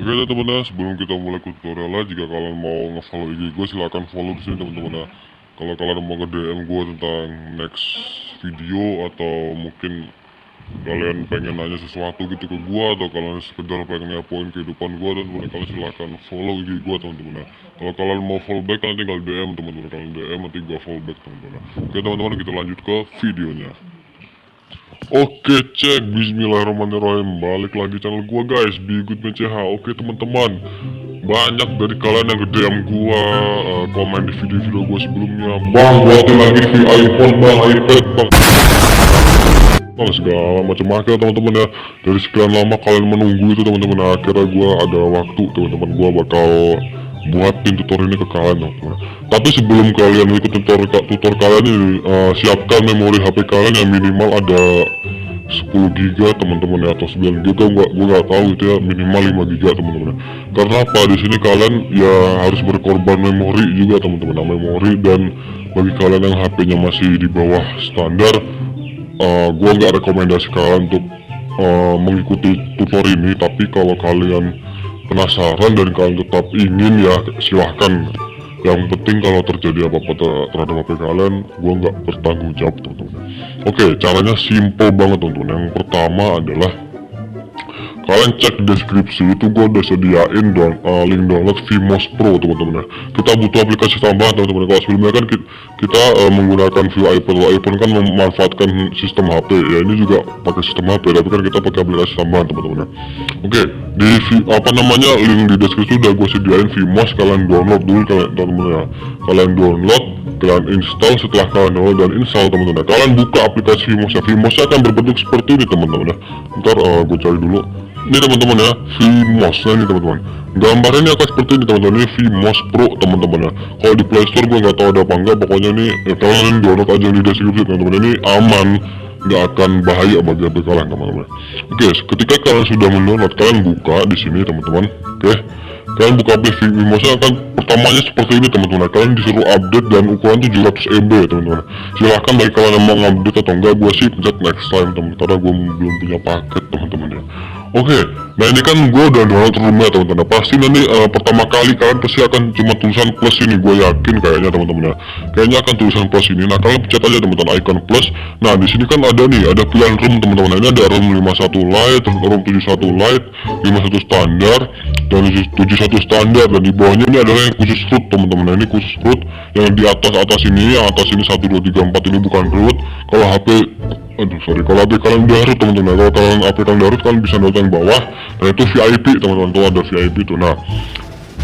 Oke teman-teman, sebelum kita mulai ke tutorialnya, jika kalian mau nge-follow IG gue silahkan follow di sini teman-teman ya. Kalau kalian mau ke DM gue tentang next video atau mungkin kalian pengen nanya sesuatu gitu ke gue atau kalian sekedar pengen ngepoin kehidupan gue, dan kalian silahkan follow IG gue teman-teman ya. Kalau kalian mau follow back kalian tinggal DM teman-teman, kalian DM nanti gue follow back teman-teman. Oke teman-teman, kita lanjut ke videonya. Oke cek, bismillahirrahmanirrahim. Balik lagi channel gua guys, Bigut BCH. Oke teman-teman, banyak dari kalian yang nge-DM gua, komen di video-video gua sebelumnya, bang buatin lagi iPhone bang, iPad bang, segala macam akhirnya teman-teman ya. Dari sekian lama kalian menunggu itu teman-teman, akhirnya gua ada waktu teman-teman, gua bakal buatin tutor ini ke kalian teman-teman. Tapi sebelum kalian ikut tutor kalian ini, siapkan memori HP kalian yang minimal ada 10 GB teman-teman ya, atau 9 GB, gua nggak tahu itu ya, minimal 5 GB teman-teman. Karena apa, di sini kalian ya harus berkorban memori juga teman-teman, memori. Dan bagi kalian yang HP-nya masih di bawah standar, gua nggak rekomendasi kalian untuk mengikuti tutor ini. Tapi kalau kalian penasaran dan kalian tetap ingin, ya silahkan. Yang penting kalau terjadi apa-apa terhadap HP kalian, gua nggak bertanggung jawab teman-teman. Oke, caranya simple banget teman-teman. Yang pertama adalah kalian cek di deskripsi, itu gua udah sediain link download Vmos Pro teman-teman ya. Kita butuh aplikasi tambahan teman-teman. Kalau sebelumnya kan kita menggunakan view iPhone. iPhone kan memanfaatkan sistem HP ya, ini juga pakai sistem HP, tapi kan kita pakai aplikasi tambahan teman-teman ya. Oke, di link di deskripsi udah gue sediain Vmos. Kalian download dulu teman-teman ya. Kalian download, kalian install. Setelah kalian download dan install teman-teman ya, kalian buka aplikasi Vmos ya. Vmos akan berbentuk seperti ini teman-teman ya. Ntar gue cari dulu. Ini teman-teman ya, Vmos ini teman-teman. Gambarnya akan seperti ini teman-teman. Ini Vmos Pro teman-teman ya. Kalau di Play Store gue nggak tahu ada apa enggak. Pokoknya ini kalian download aja di deskripsi teman-teman. Ini aman, nggak akan bahaya bagi HP kalian teman-teman. Oke, ketika kalian sudah mendownload, kalian buka di sini teman-teman. Oke, kalian buka aplikasi Vmosnya, akan pertamanya seperti ini teman-teman. Kalian disuruh update dan ukuran 700 MB ya teman-teman. Silahkan bagi kalian yang mau update atau enggak, gue sih pencet next time teman-teman, karena gue belum punya paket teman-teman ya. Oke, nah ini kan gue udah download roomnya teman-teman. Pasti nanti pertama kali kalian pasti akan cuma tulisan plus ini, gue yakin kayaknya teman-teman ya. Kayaknya akan tulisan plus ini. Nah kalian pencet aja teman-teman icon plus. Nah di sini kan ada nih, ada pilihan room teman-teman. Nah, ini ada room 51 light, room 71 light, 51 standar, dan 71 standar. Dan di bawahnya ini adalah yang khusus root teman-teman. Nah ini khusus root. Yang di atas ini, yang atas ini 1 2 3 4 ini bukan root. Kalau HP kalau HP kalian udah root teman-teman, kalau kalian HP kalian udah root, kalian bisa download yang bawah. Nah itu VIP teman-teman, tuh ada VIP tuh. Nah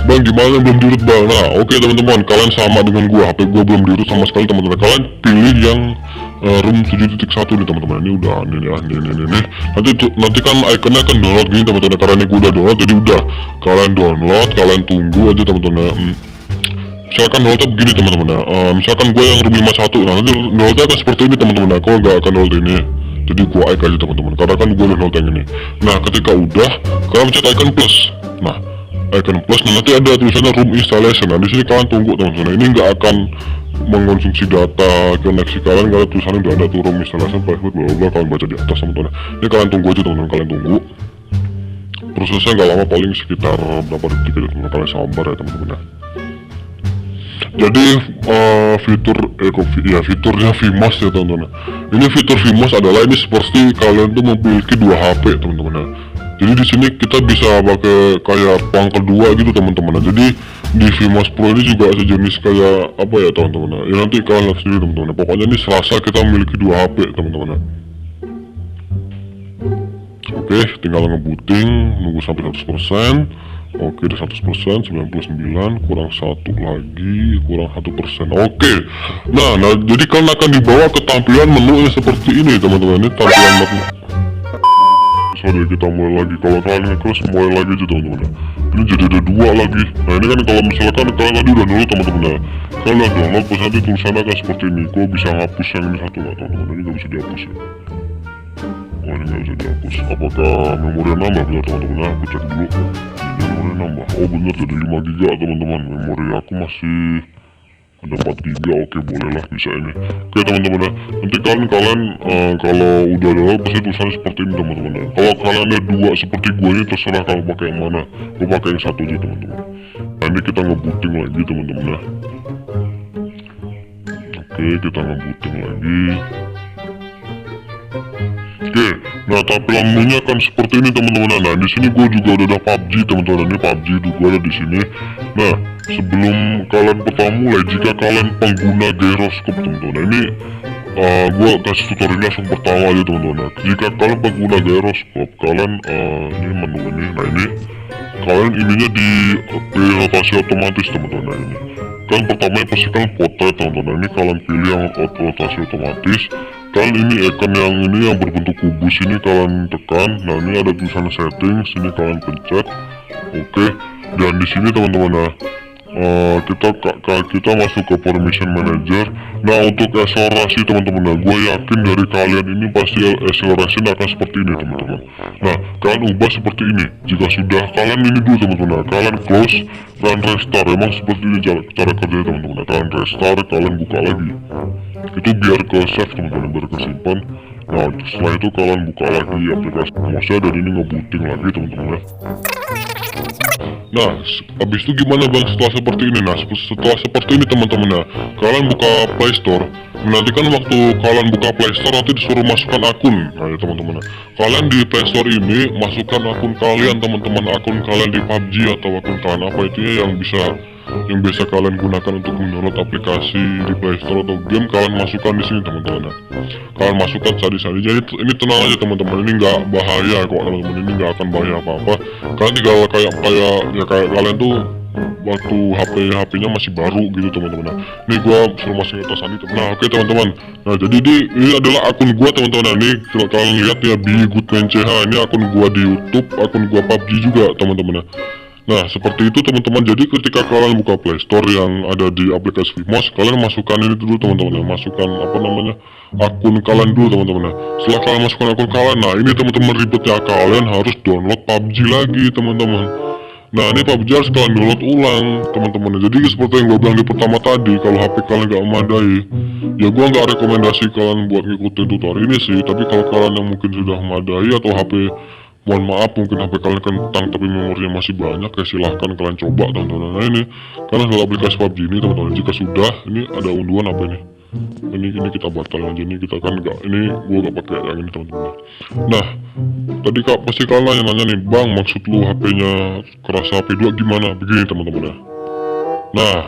bang gimana yang belum di root bang? Nah oke teman-teman, kalian sama dengan gua, HP gua belum di root sama sekali teman-teman. Kalian pilih yang room 7.1 nih teman-teman. Ini udah ini ya, ini. Nanti kan ikonnya akan download gini teman-teman, karena ini gua udah download, jadi udah kalian download, kalian tunggu aja teman-teman. Misalkan downloadnya begini teman-teman ya, misalkan gue yang room 51, nah nanti downloadnya akan seperti ini teman-teman ya. Kalau nggak akan download ini, jadi gue like aja teman-teman, karena kan gue download yang ini. Nah ketika udah, kalian pencet icon plus. Nah icon plus, nah nanti ada tulisannya room installation. Nah di sini kalian tunggu teman-teman. Nah, ini nggak akan mengkonsumsi data koneksi kalian, karena tulisannya udah ada tuh room installation private bla bla. Kalian baca di atas teman-teman. Ini kalian tunggu aja teman-teman, kalian tunggu. Prosesnya nggak lama, paling sekitar berapa detik aja teman-teman. Kalian sabar ya teman-teman ya. Jadi fiturnya Vmos ya teman-teman. Ini fitur Vmos adalah ini seperti kalian tuh memiliki 2 HP teman-teman ya. Jadi di sini kita bisa pakai kayak ruang kedua gitu teman-teman. Jadi di Vmos Pro ini juga sejenis kayak apa ya teman-teman. Ya nanti kalian lihat sendiri teman-teman. Pokoknya ini serasa kita memiliki 2 HP teman-teman. Oke, tinggal ngebooting, nunggu sampai 100%. Oke, udah 100%, 99, kurang 1 lagi, kurang 1%. Oke, nah jadi kalian akan dibawa ke tampilan menu yang seperti ini teman-teman. Ini tampilan menu. Sorry, kita mulai lagi. Kalau kalian nge-close, mulai lagi aja teman-teman. Ini jadi ada 2 lagi. Nah ini kan kalau misalkan kalian tadi udah download teman-teman ya, kalian download, terus nanti tulisannya akan seperti ini. Gue bisa ngapus yang ini satu nggak teman-teman? Ini nggak bisa dihapus ya. Oh ini nggak bisa dihapus. Apakah memori nambah? Benar teman-teman ya, aku cek dulu. Memori nambah, oh bener, jadi 5 GB teman-teman. Memori aku masih ada 4 GB, oke boleh lah bisa ini. Oke teman-teman ya, nanti kalian kalau udah download pasti tulisannya seperti ini teman-teman ya. Kalau kalian ada dua seperti gue ini terserah kalau pakai yang mana, gue pakai yang satu aja teman-teman. Nah ini kita ngebooting lagi teman-teman ya. Oke kita ngebooting lagi. Oke, nah tampilan menunya kan seperti ini teman-teman. Nah di sini gue juga udah ada PUBG teman-teman. Ini PUBG juga ada di sini. Nah sebelum kalian pertama mulai, jika kalian pengguna gyroscope teman-teman, nah ini gue kasih tutorial langsung pertama aja teman-teman. Nah, jika kalian pengguna gyroscope, kalian ini menu ini, nah ini kalian ininya di rotasi otomatis teman-teman. Nah ini kan pertama pasti kalian potret teman-teman. Nah, ini kalian pilih yang rotasi otomatis. Kalian ini icon yang ini yang berbentuk kubus ini kalian tekan. Nah ini ada tulisan setting, sini kalian pencet. Oke, dan di sini teman-teman nah kita masuk ke permission manager. Nah untuk akselerasi teman-teman, nah gue yakin dari kalian ini pasti akselerasi akan seperti ini teman-teman. Nah kalian ubah seperti ini. Jika sudah kalian ini dulu teman-teman, nah, kalian close dan restart. Emang seperti ini cara kerjanya teman-teman. Nah, kalian restart, kalian buka lagi. Itu biar ke save teman-teman, biar kesimpan. Nah setelah itu kalian buka lagi aplikasi Mosa dan ini ngebooting lagi teman-teman ya. Nah habis itu gimana bang setelah seperti ini? Nah setelah seperti ini teman-teman ya, kalian buka Play Store. Nanti kan waktu kalian buka Play Store nanti disuruh masukkan akun. Nah ya teman-teman ya, kalian di Play Store ini masukkan akun kalian teman-teman, akun kalian di PUBG atau akun kalian apa itu ya yang biasa kalian gunakan untuk mendownload aplikasi di Play Store atau game, kalian masukkan di sini teman-teman ya. Kalian masukkan tadi. Jadi ini tenang aja teman-teman, ini nggak bahaya kok teman-teman, ini nggak akan bahaya apa-apa. Kalian tinggal kayak kalian tuh waktu HP-nya masih baru gitu teman-teman. Nah, ini gua suruh masukin atas ini teman. Nah oke teman-teman. Nah jadi ini adalah akun gua teman-teman. Nah, ini kalau kalian lihat ya BGoodmanCH, ini akun gua di YouTube, akun gua PUBG juga teman-teman. Nah seperti itu teman-teman. Jadi ketika kalian buka Play Store yang ada di aplikasi Vimos, kalian masukkan ini dulu teman-teman, masukkan apa namanya akun kalian dulu teman-teman. Setelah kalian masukkan akun kalian, nah ini teman-teman ribetnya, kalian harus download PUBG lagi teman-teman. Nah ini PUBG harus kalian download ulang teman-teman. Jadi seperti yang gue bilang di pertama tadi, kalau HP kalian gak memadai, ya gue gak rekomendasi kalian buat ngikutin tutorial ini sih. Tapi kalau kalian yang mungkin sudah memadai atau HP, mohon maaf mungkin HP kalian kentang tapi memorinya masih banyak, ya silahkan kalian coba teman-teman. Nah ini kalian download aplikasi PUBG ini teman-teman. Jika sudah, ini ada unduhan apa ini? Ini kita batal aja, ini kita kan nggak, ini gua gak pakai yang ini teman-teman. Nah tadi pasti kalian nanya nih, bang maksud lu HP-nya keras HP 2 gimana? Begini teman-teman ya. Nah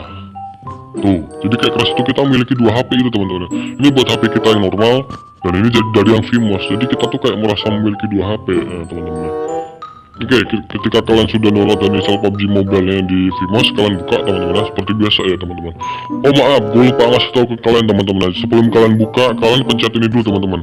tuh, jadi kayak keras itu kita memiliki 2 HP itu teman-teman. Ini buat HP kita yang normal, dan ini jadi dari yang Vimos. Jadi kita tuh kayak merasa memiliki 2 HP teman-teman. Oke, ketika kalian sudah download dan install PUBG Mobile-nya di Vimos, kalian buka teman-teman seperti biasa ya teman-teman. Oh maaf, gue lupa ngasih tahu ke kalian teman-teman. Sebelum kalian buka, kalian pencet ini dulu teman-teman.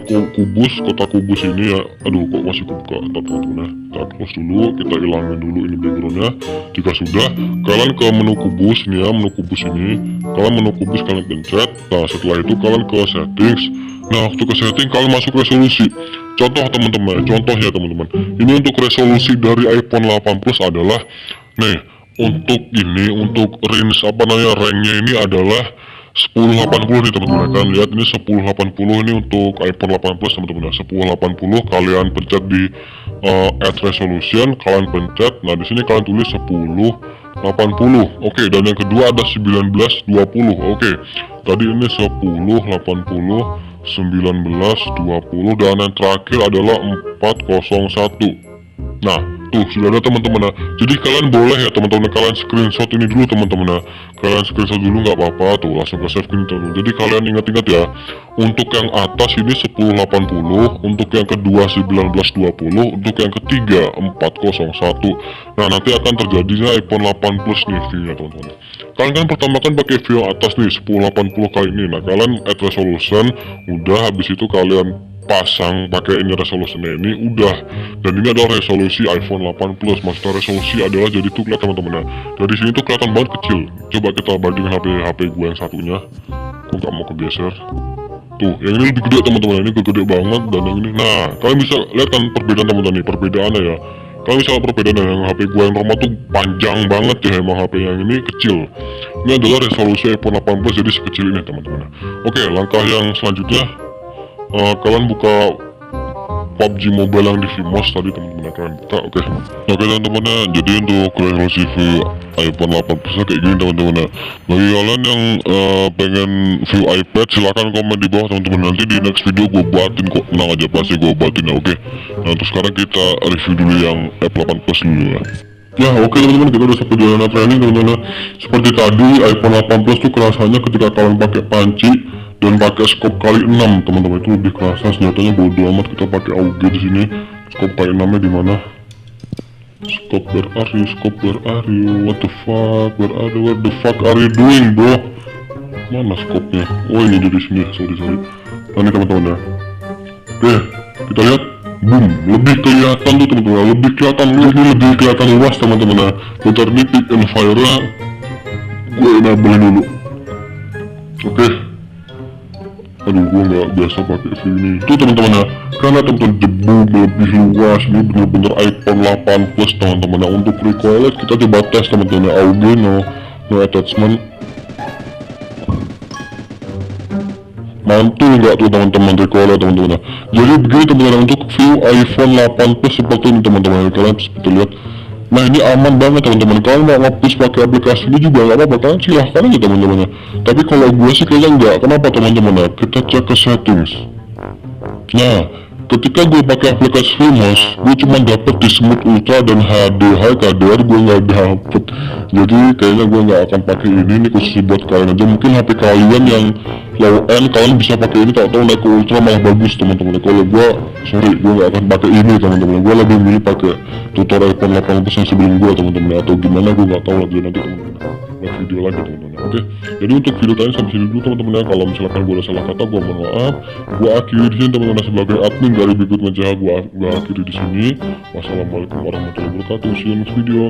Kubus, kotak kubus ini ya. Aduh kok masih kebuka, entar teman-teman ya. Kita close dulu, kita hilangin dulu ini backgroundnya. Jika sudah, kalian ke menu kubus ini ya, menu kubus ini. Kalian menu kubus kalian pencet. Nah setelah itu kalian ke settings. Nah waktu ke setting kalian masuk resolusi. Contoh teman-teman, contohnya teman-teman, ini untuk resolusi dari iPhone 8 Plus adalah nih, untuk range apa namanya, ranknya ini adalah 1080 nih teman-teman. Kan lihat ini 1080 ini untuk iPhone 8 Plus teman-teman. 1080 kalian pencet di add resolution, kalian pencet. Nah di sini kalian tulis 1080. Oke, dan yang kedua ada 1920. Oke, tadi ini 1080, 1920, dan yang terakhir adalah 401. Nah tuh sudah ada teman-teman. Nah jadi kalian boleh ya teman-teman, kalian screenshot ini dulu teman-teman. Nah kalian screenshot dulu nggak apa-apa, tuh langsung ke save ini teman-teman. Jadi kalian ingat-ingat ya, untuk yang atas ini 1080, untuk yang kedua 1920, untuk yang ketiga 401. Nah nanti akan terjadinya iPhone 8 Plus nih view-nya teman-teman. Kalian kan pertama kan pakai view atas nih 1080 kali ini. Nah kalian add resolution, udah habis itu kalian pasang pakai ini resolusinya ini udah. Dan ini adalah resolusi iPhone 8 Plus. Maksudnya resolusi adalah jadi tuh lihat teman-teman. Dari sini tuh kelihatan banget kecil. Coba kita bandingin HP gue yang satunya. Kok nggak mau kegeser? Tuh, yang ini lebih gede teman-teman. Ini gede banget, dan yang ini. Nah, kalian bisa lihat kan perbedaan teman-teman nih, perbedaannya ya. Kalian bisa perbedaan yang HP gue yang normal tuh panjang banget ya, emang HP yang ini kecil. Ini adalah resolusi iPhone 18 jadi sekecil ini teman-teman. Oke, langkah yang selanjutnya kalian buka PUBG Mobile yang di Vmos tadi teman-teman, kalian buka. Oke teman-teman, jadi untuk resolusi view iPhone 18 kayak gini teman-teman. Bagi kalian yang pengen view iPad silahkan komen di bawah teman-teman, nanti di next video gue buatin kok, tenang aja pasti gue buatin ya. Oke, nah terus sekarang kita review dulu yang F18 Plus dulu ya. Ya oke teman-teman, kita udah sampai di arena training teman-teman. Seperti tadi iPhone 18 tuh kerasanya ketika kalian pakai panci dan pakai scope kali 6 teman-teman, itu lebih kerasa. Senjatanya bodo amat, kita pakai AUG di sini. Scope kali 6 nya di mana? Scope, where are you? Scope, where are you? What the fuck? Where the fuck are you doing bro? Mana scope nya? Oh ini dari sini, sorry. Nah ini teman-teman ya. Oke, kita lihat. Boom, lebih kelihatan tuh teman-teman, lebih kelihatan luas teman-teman ya. Bentar ini pick and fire nya gue enablein dulu. Oke. Aduh, gue nggak biasa pakai view ini. Tuh teman-teman ya, karena teman-teman debu lebih luas. Ini bener-bener iPhone 8 Plus teman-teman ya. Untuk recoil kita coba tes teman-teman ya. AUG no attachment. Mantul nggak tuh teman-teman recoil teman-teman. Jadi begini teman-teman, untuk view iPhone 8 Plus seperti ini teman-teman, kalian bisa lihat. Nah ini aman banget teman-teman, kalian mau ngapus pakai aplikasi ini juga nggak apa-apa, kalian silahkan aja teman-teman ya. Tapi kalau gue sih kayaknya nggak. Kenapa teman-teman ya? Kita cek ke settings. Nah ketika gue pakai aplikasi Vmos, gue cuma dapet di Smooth Ultra dan HD High KDR gue nggak dapet. Jadi kayaknya gue nggak akan pakai ini khusus buat kalian aja. Mungkin HP kalian yang low end kalian bisa pakai ini, tahu naik ke Ultra malah bagus teman-teman. Kalau gue sorry, gue nggak akan pakai ini teman-teman. Gue lebih milih pakai tutorial iPhone 18 yang sebelum gue teman-teman, atau gimana gue nggak tahu lagi, nanti teman-teman buat video lagi teman-teman. Oke, jadi untuk video kalian sampai sini dulu teman-teman ya. Kalau misalkan gue ada salah kata, gue mohon maaf. Gue akhiri di sini teman-teman, sebagai admin dari Bigut Menjaga, gue akhiri di sini. Wassalamualaikum warahmatullahi wabarakatuh. See you next video.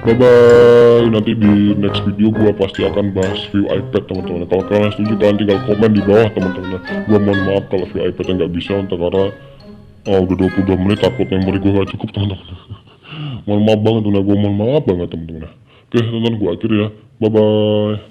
Bye bye. Nanti di next video gue pasti akan bahas view iPad teman-teman. Kalau kalian setuju, kalian tinggal komen di bawah teman-teman. Gue mohon maaf kalau view iPad nggak bisa untuk karena udah 22 menit, takut memori gue gak cukup teman-teman. Mohon maaf banget, gue mohon maaf banget teman-teman. Oke teman-teman, gue akhiri ya. Bye bye.